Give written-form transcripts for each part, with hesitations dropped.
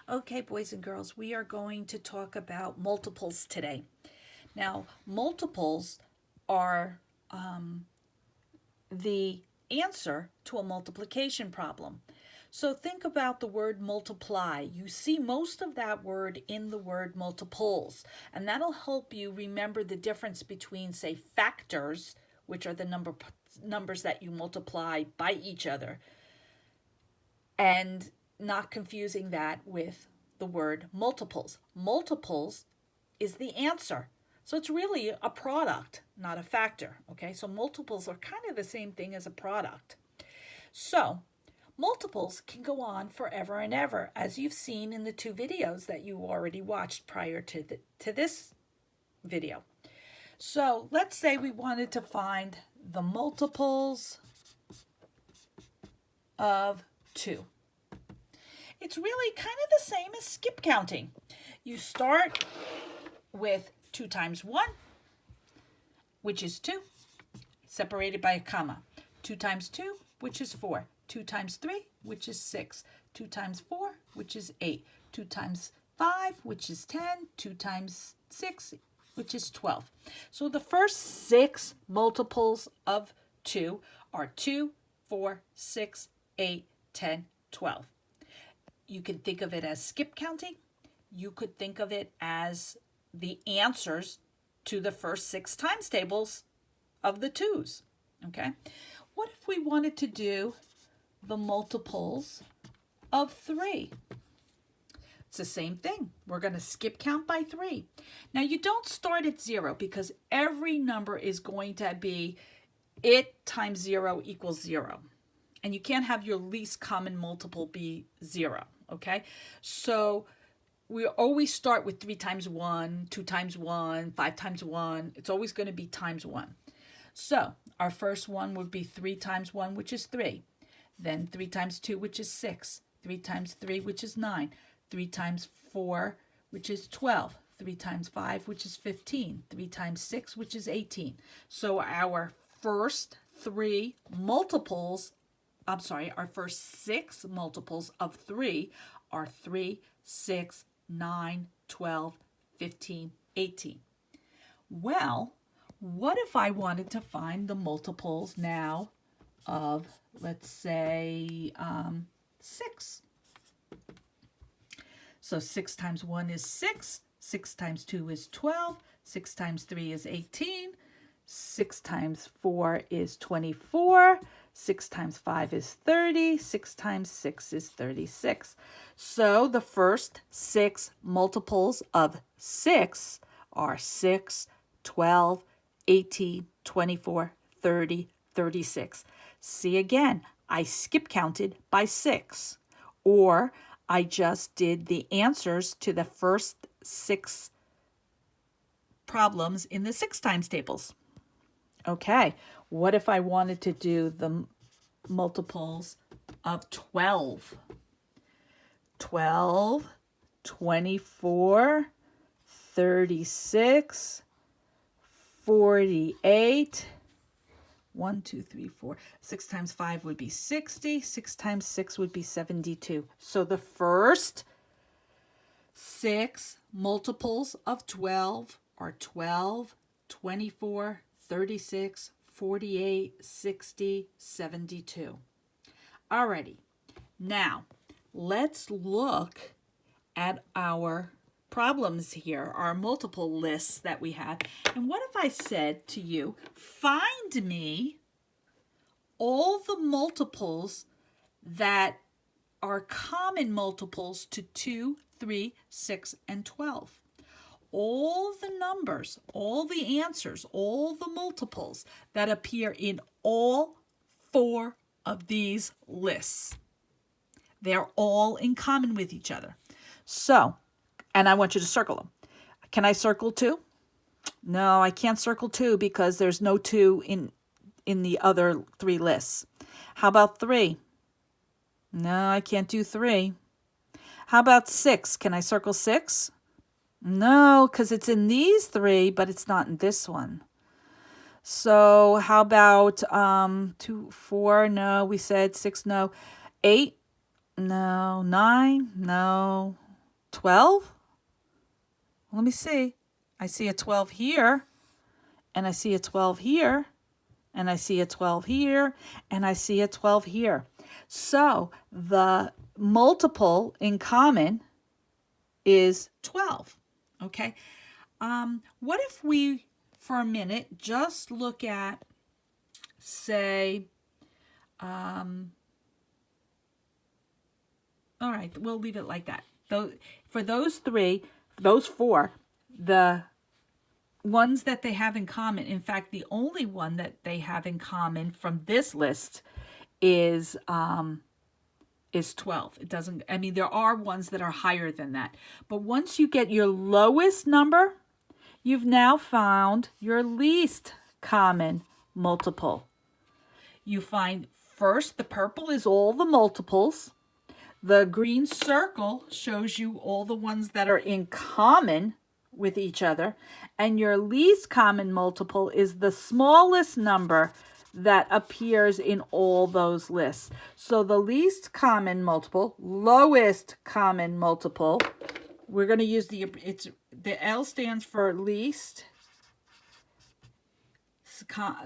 Okay, boys and girls, we are going to talk about multiples today. Now, multiples are the answer to a multiplication problem. So think about the word multiply. You see most of that word in the word multiples, and that'll help you remember the difference between, say, factors, which are the numbers that you multiply by each other, and not confusing that with the word multiples. Multiples is the answer. So it's really a product, not a factor. Okay, so multiples are kind of the same thing as a product. So multiples can go on forever and ever, as you've seen in the two videos that you already watched prior to this video. So let's say we wanted to find the multiples of 2. It's really kind of the same as skip counting. You start with 2 times 1, which is 2, separated by a comma. 2 times 2, which is 4. 2 times 3, which is 6. 2 times 4, which is 8. 2 times 5, which is 10. 2 times 6, which is 12. So the first 6 multiples of 2 are 2, 4, 6, 8, 10, 12. You can think of it as skip counting. You could think of it as the answers to the first 6 times tables of the 2's. Okay? What if we wanted to do the multiples of 3? It's the same thing. We're going to skip count by 3. Now, you don't start at 0 because every number is going to be it times 0 equals 0. And you can't have your least common multiple be 0. Okay? So we always start with 3 times 1, 2 times 1, 5 times 1. It's always going to be times 1. So our first one would be 3 times 1, which is 3. Then 3 times 2, which is 6. 3 times 3, which is 9. 3 times 4, which is 12. 3 times 5, which is 15. 3 times 6, which is 18. So our first 6 multiples of 3 are 3, 6, 9, 12, 15, 18. Well, what if I wanted to find the multiples now of, let's say, 6? So 6 times 1 is 6. 6 times 2 is 12. 6 times 3 is 18. 6 times 4 is 24. 6 times 5 is 30. 6 times 6 is 36. So the first 6 multiples of 6 are 6, 12, 18, 24, 30, 36. See again, I skip counted by 6. Or I just did the answers to the first 6 problems in the 6 times tables. Okay, what if I wanted to do the multiples of 12? 12, 24, 36, 48. 1, 2, 3, 4. 6 times 5 would be 60. 6 times 6 would be 72. So the first 6 multiples of 12 are 12, 24, 36, 48, 60, 72. Alrighty. Now, let's look at our problems here, our multiple lists that we have. And what if I said to you, find me all the multiples that are common multiples to 2, 3, 6, and 12. All the numbers, all the answers, all the multiples that appear in all 4 of these lists. They're all in common with each other. So, and I want you to circle them. Can I circle 2? No, I can't circle 2 because there's no 2 in the other 3 lists. How about 3? No, I can't do 3. How about 6? Can I circle 6? No, because it's in these 3, but it's not in this one. So how about 2, 4? No, we said 6. No. 8? No. 9? No. 12? Let me see. I see a 12 here, and I see a 12 here, and I see a 12 here, and I see a 12 here. So the multiple in common is 12, okay? What if we, for a minute, just look at, say, all right, we'll leave it like that. For those four, the ones that they have in common, in fact, the only one that they have in common from this list is 12. It doesn't, I mean, there are ones that are higher than that. But once you get your lowest number, you've now found your least common multiple. You find first, the purple is all the multiples. The green circle shows you all the ones that are in common with each other. And your least common multiple is the smallest number that appears in all those lists. So the least common multiple, lowest common multiple, we're going to use the L stands for least,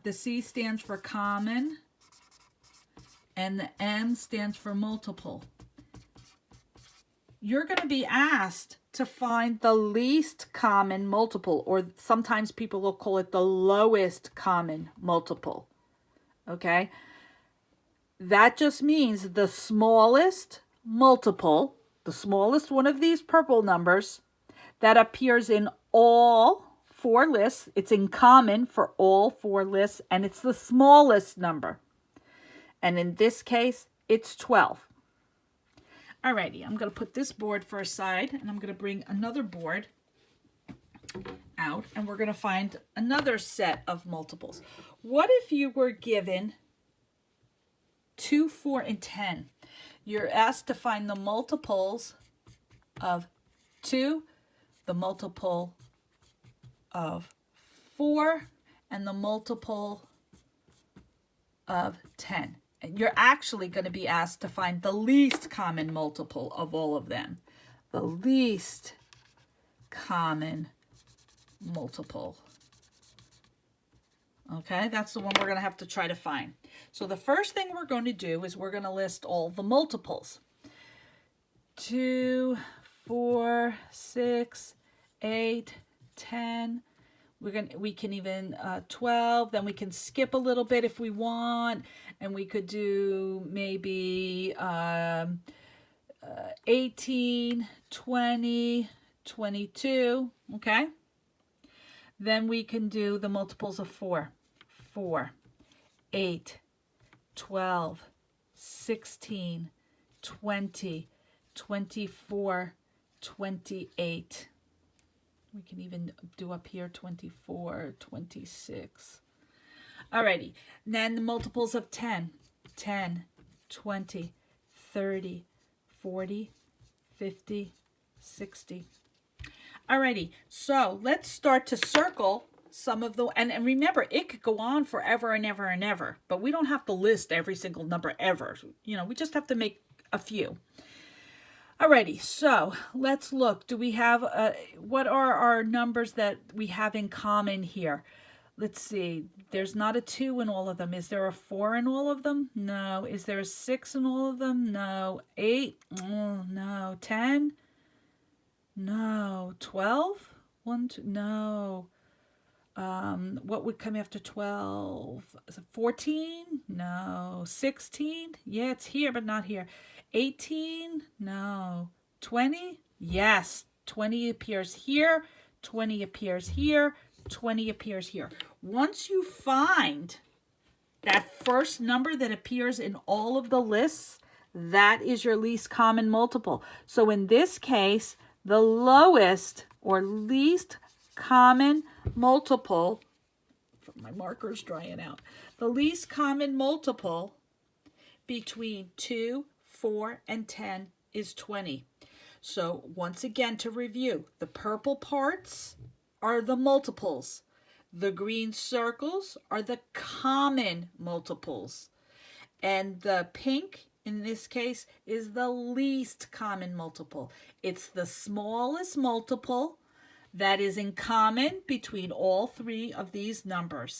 the C stands for common, and the M stands for multiple. You're going to be asked to find the least common multiple, or sometimes people will call it the lowest common multiple. Okay? That just means the smallest multiple, the smallest one of these purple numbers that appears in all four lists. It's in common for all four lists, and it's the smallest number. And in this case, it's 12. Alrighty, I'm going to put this board for a side, and I'm going to bring another board out, and we're going to find another set of multiples. What if you were given 2, 4, and 10? You're asked to find the multiples of 2, the multiple of 4, and the multiple of 10. You're actually going to be asked to find the least common multiple of all of them. The least common multiple. Okay, that's the one we're going to have to try to find. So the first thing we're going to do is we're going to list all the multiples. 2, 4, 6, 8, 10. We can even 12, then we can skip a little bit if we want, and we could do maybe 18, 20, 22, okay? Then we can do the multiples of 4. 4, 8, 12, 16, 20, 24, 28. We can even do up here 24, 26. Alrighty, then the multiples of 10. 10, 20, 30, 40, 50, 60. Alrighty, so let's start to circle some of the, and remember, it could go on forever and ever and ever, but we don't have to list every single number ever. You know, we just have to make a few. Alrighty, so let's look. Do we have, what are our numbers that we have in common here? Let's see. There's not a 2 in all of them. Is there a 4 in all of them? No. Is there a 6 in all of them? No. 8? Oh, no. 10? No. 12? 1, 2, no. What would come after 12? 14? No. 16? Yeah, it's here, but not here. 18? No. 20? Yes. 20 appears here. 20 appears here. 20 appears here. Once you find that first number that appears in all of the lists, that is your least common multiple. So in this case, the lowest or least common multiple, my marker's drying out, the least common multiple between 2, 4, and 10 is 20. So once again, to review, the purple parts are the multiples. The green circles are the common multiples. And the pink in this case, is the least common multiple. It's the smallest multiple that is in common between all three of these numbers.